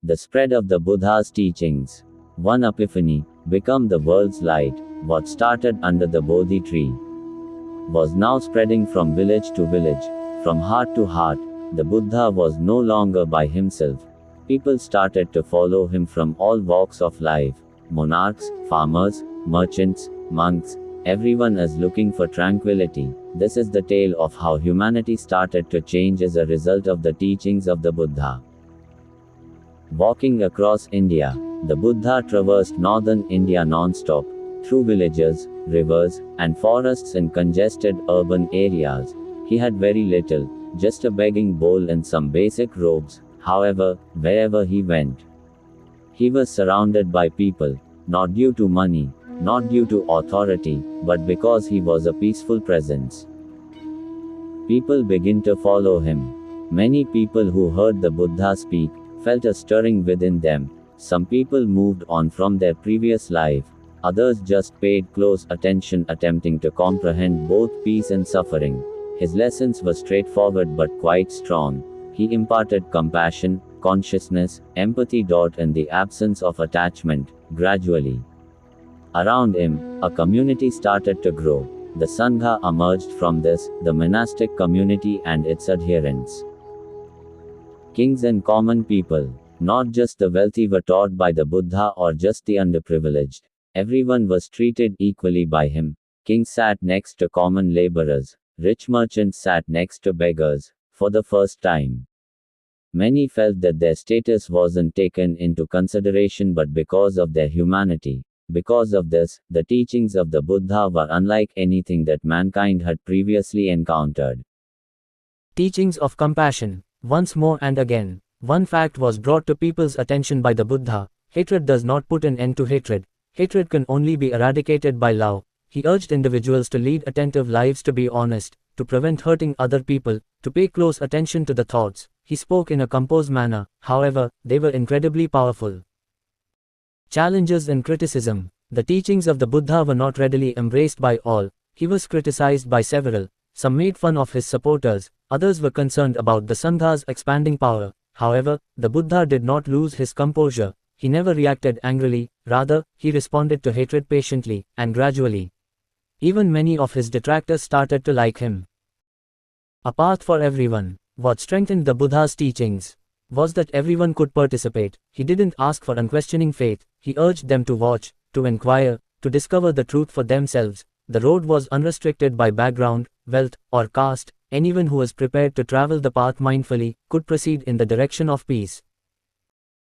The spread of the Buddha's teachings. One epiphany, become the world's light. What started under the Bodhi tree was now spreading from village to village, from heart to heart. The Buddha was no longer by himself. People started to follow him from all walks of life. Monarchs, farmers, merchants, monks, everyone is looking for tranquility. This is the tale of how humanity started to change as a result of the teachings of the Buddha. Walking across India, the Buddha traversed northern India non-stop, through villages, rivers, and forests in congested urban areas. He had very little, just a begging bowl and some basic robes. However, wherever he went, he was surrounded by people, not due to money, not due to authority, but because he was a peaceful presence. People began to follow him. Many people who heard the Buddha speak felt a stirring within them. Some people moved on from their previous life. Others just paid close attention, attempting to comprehend both peace and suffering. His lessons were straightforward but quite strong. He imparted compassion, consciousness, empathy. In the absence of attachment, gradually, around him, a community started to grow. The Sangha emerged from this, the monastic community and its adherents. Kings and common people, not just the wealthy, were taught by the Buddha or just the underprivileged. Everyone was treated equally by him. Kings sat next to common laborers. Rich merchants sat next to beggars. For the first time, many felt that their status wasn't taken into consideration, but because of their humanity. Because of this, the teachings of the Buddha were unlike anything that mankind had previously encountered. Teachings of compassion. Once more and again, one fact was brought to people's attention by the Buddha: hatred does not put an end to hatred. Hatred can only be eradicated by love. He urged individuals to lead attentive lives, to be honest, to prevent hurting other people, to pay close attention to the thoughts. He spoke in a composed manner, however, they were incredibly powerful. Challenges and criticism. The teachings of the Buddha were not readily embraced by all. He was criticized by several. Some made fun of his supporters, others were concerned about the Sangha's expanding power. However, the Buddha did not lose his composure. He never reacted angrily, rather, he responded to hatred patiently, and gradually. Even many of his detractors started to like him. A path for everyone. What strengthened the Buddha's teachings was that everyone could participate. He didn't ask for unquestioning faith. He urged them to watch, to inquire, to discover the truth for themselves. The road was unrestricted by background, wealth, or caste. Anyone who was prepared to travel the path mindfully could proceed in the direction of peace.